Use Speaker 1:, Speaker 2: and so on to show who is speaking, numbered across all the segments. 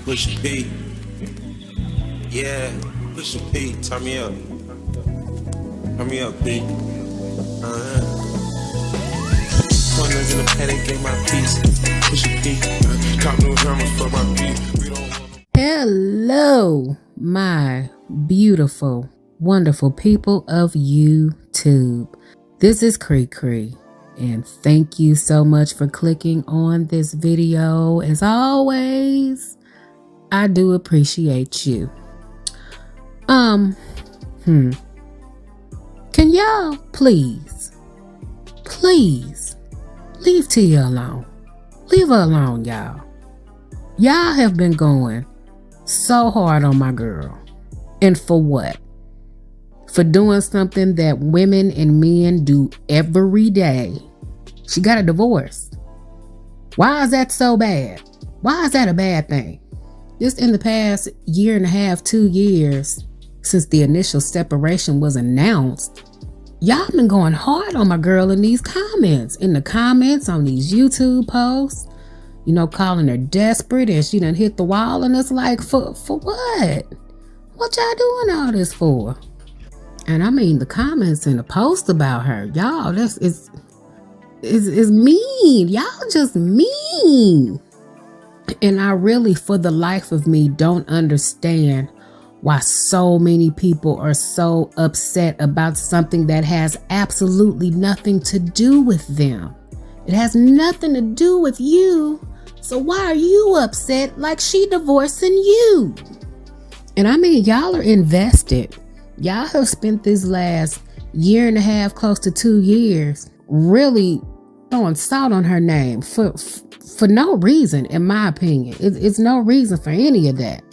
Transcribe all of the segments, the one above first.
Speaker 1: Push P. Yeah, push P. Turn me up. Turn me up, P. Corners in the paddock, get my piece. Push P. Cop new hammer for my piece.
Speaker 2: Hello, my beautiful, wonderful people of YouTube. This is Cree, and thank you so much for clicking on this video. As always, I do appreciate you. Can y'all please leave Tia alone? Leave her alone, y'all. Y'all have been going so hard on my girl. And for what? For doing something that women and men do every day. She got a divorce. Why is that so bad? Why is that a bad thing? Just in the past year and a half, 2 years, since the initial separation was announced, y'all been going hard on my girl in these comments. In the comments on these YouTube posts, you know, calling her desperate and she done hit the wall, and it's like, for what? What y'all doing all this for? And I mean, the comments and the post about her, y'all, this is mean. Y'all just mean. And I really, for the life of me, don't understand why so many people are so upset about something that has absolutely nothing to do with them. It has nothing to do with you. So why are you upset like she divorcing you? And I mean, y'all are invested. Y'all have spent this last year and a half, close to 2 years, really throwing salt on her name for no reason, in my opinion. It's no reason for any of that.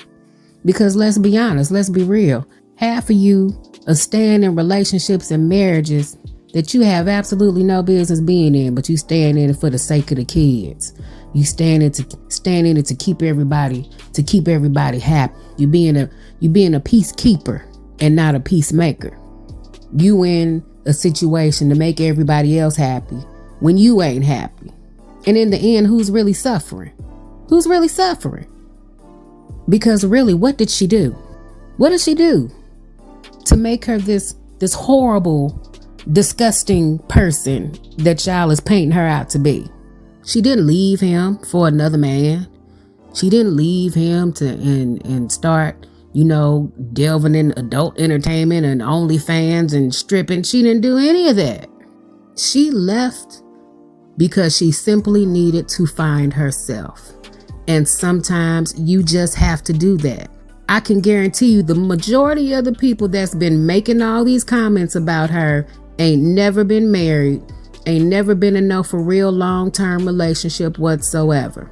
Speaker 2: Because let's be honest, let's be real. Half of you are staying in relationships and marriages that you have absolutely no business being in, but you staying in it for the sake of the kids. You staying in it to keep everybody happy. You being a peacekeeper and not a peacemaker. You in a situation to make everybody else happy when you ain't happy. And in the end, who's really suffering? Who's really suffering? Because really, what did she do? What did she do to make her this horrible, disgusting person that y'all is painting her out to be? She didn't leave him for another man. She didn't leave him and start, you know, delving in adult entertainment and OnlyFans and stripping. She didn't do any of that. She left because she simply needed to find herself. And sometimes you just have to do that. I can guarantee you the majority of the people that's been making all these comments about her ain't never been married, ain't never been in no for real long-term relationship whatsoever.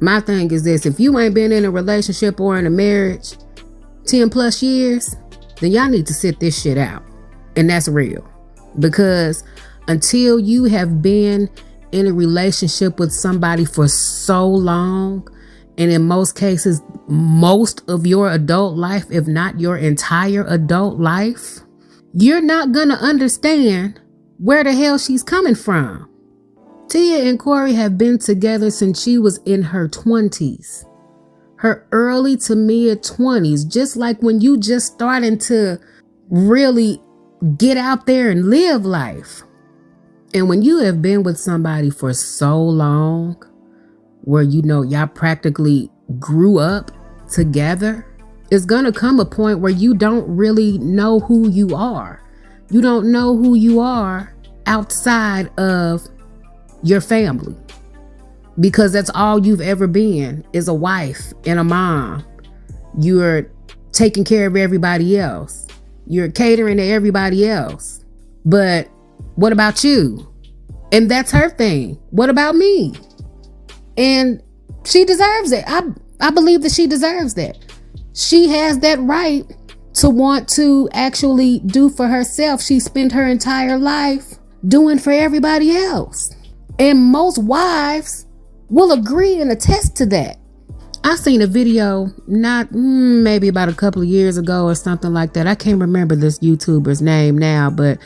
Speaker 2: My thing is this: if you ain't been in a relationship or in a marriage 10 plus years, then y'all need to sit this shit out. And that's real. Because until you have been in a relationship with somebody for so long, and in most cases, most of your adult life, if not your entire adult life, you're not gonna understand where the hell she's coming from. Tia and Corey have been together since she was in her 20s, her early to mid 20s, just like when you just starting to really get out there and live life. And when you have been with somebody for so long, where you know y'all practically grew up together, it's gonna come a point where you don't really know who you are. You don't know who you are outside of your family, because that's all you've ever been, is a wife and a mom. You're taking care of everybody else. You're catering to everybody else. But what about you? And that's her thing. What about me? And she deserves it. I believe that she deserves that. She has that right to want to actually do for herself. She spent her entire life doing for everybody else. And most wives will agree and attest to that. I seen a video maybe about a couple of years ago or something like that. I can't remember this YouTuber's name now, but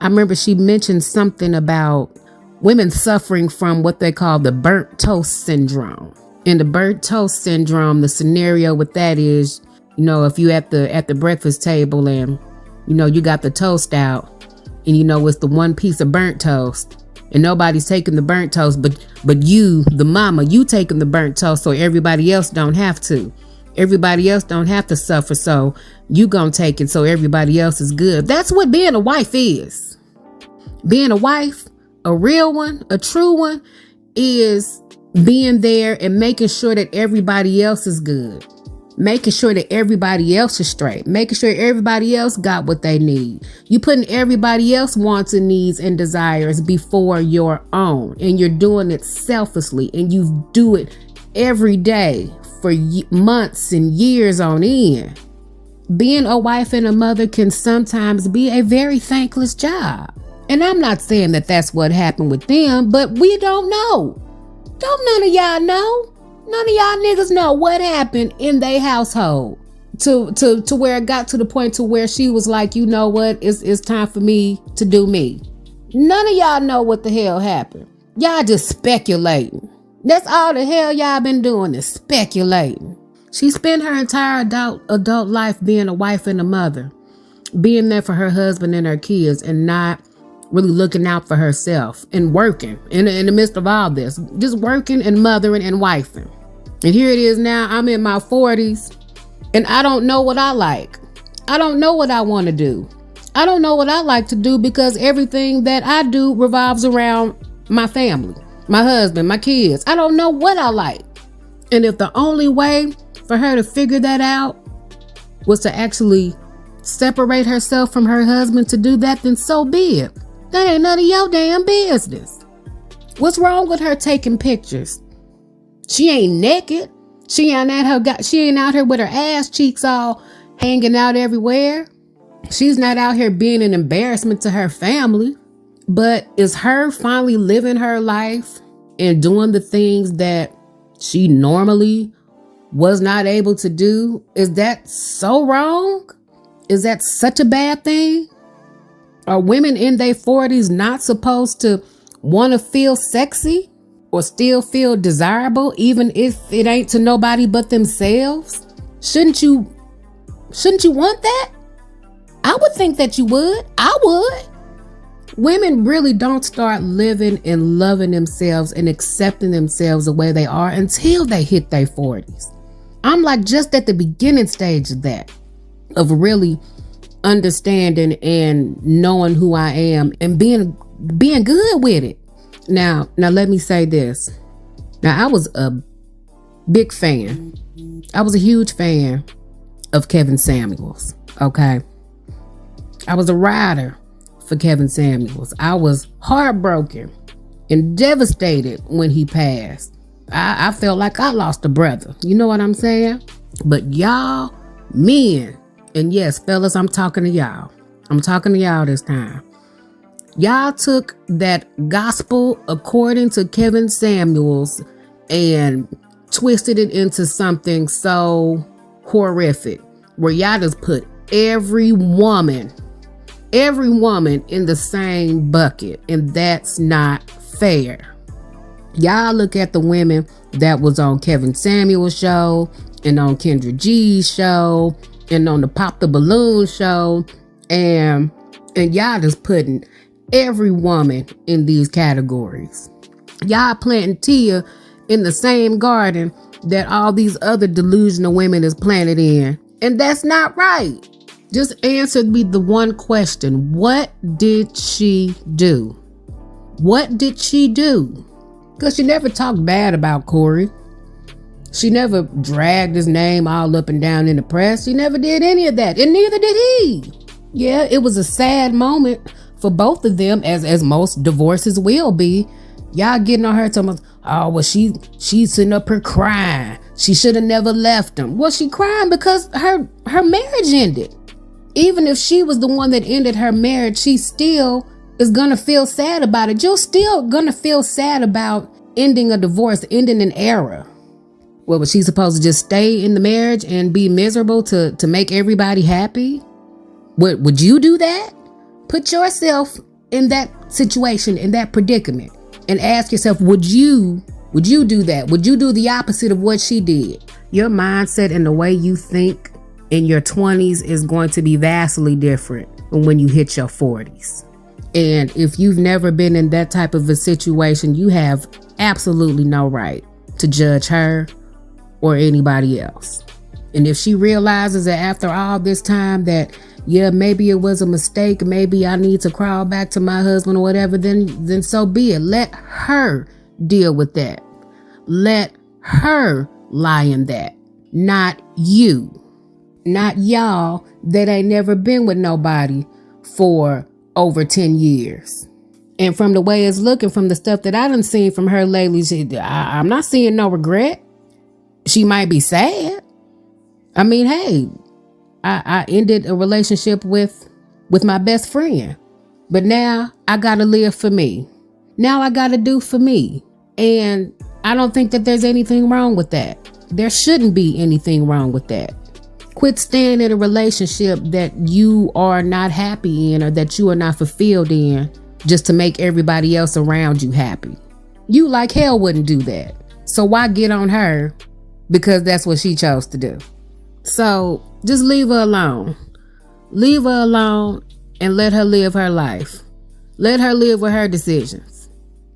Speaker 2: I remember she mentioned something about women suffering from what they call the burnt toast syndrome. In the burnt toast syndrome, the scenario with that is, if you at the breakfast table and, you got the toast out and, it's the one piece of burnt toast and nobody's taking the burnt toast, but you, the mama, you taking the burnt toast so everybody else don't have to. Everybody else don't have to suffer, so you gonna take it so everybody else is good. That's what being a wife is. Being a wife, a real one, a true one, is being there and making sure that everybody else is good. Making sure that everybody else is straight. Making sure everybody else got what they need. You putting everybody else's wants and needs and desires before your own. And you're doing it selflessly. And you do it every day for months and years on end. Being a wife and a mother can sometimes be a very thankless job. And I'm not saying that that's what happened with them, but we don't know. Don't none of y'all know. None of y'all niggas know what happened in their household to where it got to the point to where she was like, you know what, it's time for me to do me. None of y'all know what the hell happened. Y'all just speculating. That's all the hell y'all been doing is speculating. She spent her entire adult life being a wife and a mother, being there for her husband and her kids and not really looking out for herself and working in the midst of all this, just working and mothering and wifing. And here it is now, I'm in my 40s and I don't know what I like. I don't know what I want to do. I don't know what I like to do because everything that I do revolves around my family, my husband, my kids. I don't know what I like. And if the only way for her to figure that out was to actually separate herself from her husband to do that, then so be it. That ain't none of your damn business. What's wrong with her taking pictures? She ain't naked. She ain't out here with her ass cheeks all hanging out everywhere. She's not out here being an embarrassment to her family. But is her finally living her life and doing the things that she normally was not able to do? Is that so wrong? Is that such a bad thing? Are women in their 40s not supposed to want to feel sexy or still feel desirable, even if it ain't to nobody but themselves? Shouldn't you want that? I would think that you would. I would. Women really don't start living and loving themselves and accepting themselves the way they are until they hit their 40s. I'm like just at the beginning stage of that, of really understanding and knowing who I am and being good with it. Now let me say this. Now I was a big fan. I was a huge fan of Kevin Samuels. Okay. I was a rider for Kevin Samuels. I was heartbroken and devastated when he passed. I felt like I lost a brother. You know what I'm saying? But y'all men, and yes, fellas, I'm talking to y'all. I'm talking to y'all this time. Y'all took that gospel according to Kevin Samuels and twisted it into something so horrific where y'all just put every woman in the same bucket, and that's not fair. Y'all look at the women that was on Kevin Samuels' show and on Kendra G's show and on the Pop the Balloon show, and y'all just putting every woman in these categories. Y'all planting Tia in the same garden that all these other delusional women is planted in, and that's not right. Just answer me the one question. What did she do? What did she do? Because she never talked bad about Corey. She never dragged his name all up and down in the press. She never did any of that. And neither did he. Yeah, it was a sad moment for both of them, as most divorces will be. Y'all getting on her talking about, oh, well, she's sitting up here crying. She should have never left him. Well, she crying because her marriage ended. Even if she was the one that ended her marriage, she still is going to feel sad about it. You're still going to feel sad about ending a divorce, ending an era. Well, was she supposed to just stay in the marriage and be miserable to make everybody happy? Would you do that? Put yourself in that situation, in that predicament. and ask yourself, would you do that? Would you do the opposite of what she did? Your mindset and the way you think in your 20s is going to be vastly different from when you hit your 40s. And if you've never been in that type of a situation, you have absolutely no right to judge her or anybody else. And if she realizes that after all this time that, yeah, maybe it was a mistake, maybe I need to crawl back to my husband or whatever, then so be it. Let her deal with that. Let her lie in that, not you. Not y'all that ain't never been with nobody for over 10 years. And from the way it's looking, from the stuff that I done seen from her lately, I'm not seeing no regret. She might be sad. I mean, hey, I ended a relationship with my best friend. But now I gotta live for me. Now I gotta do for me. And I don't think that there's anything wrong with that. There shouldn't be anything wrong with that. Quit staying in a relationship that you are not happy in or that you are not fulfilled in just to make everybody else around you happy. You like hell wouldn't do that. So why get on her because that's what she chose to do? So just leave her alone. Leave her alone and let her live her life. Let her live with her decisions.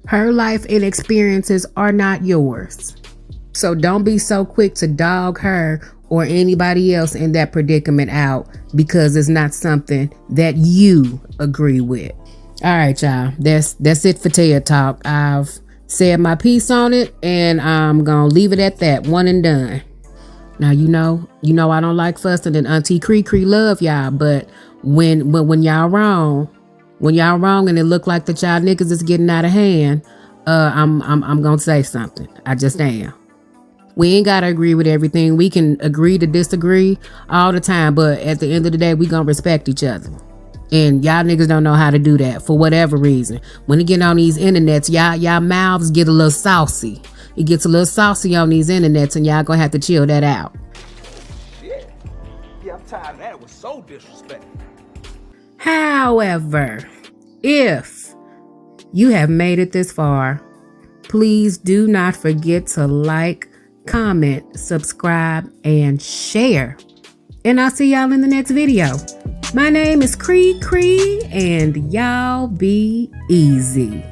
Speaker 2: Her life and experiences are not yours. So don't be so quick to dog her or anybody else in that predicament out because it's not something that you agree with. All right, y'all. That's it for Tia Talk. I've said my piece on it and I'm going to leave it at that. One and done. Now, you know I don't like fussing, and Auntie Cree love y'all, but when y'all wrong, and it look like that y'all niggas is getting out of hand, I'm going to say something. I just am. We ain't got to agree with everything. We can agree to disagree all the time, but at the end of the day, we going to respect each other. And y'all niggas don't know how to do that for whatever reason. When you get on these internets, y'all mouths get a little saucy. It gets a little saucy on these internets, and y'all gonna have to chill that out.
Speaker 3: Yeah, I'm tired of that. It was so disrespectful.
Speaker 2: However, if you have made it this far, please do not forget to like, comment, subscribe, and share. And I'll see y'all in the next video. My name is Cree, and y'all be easy.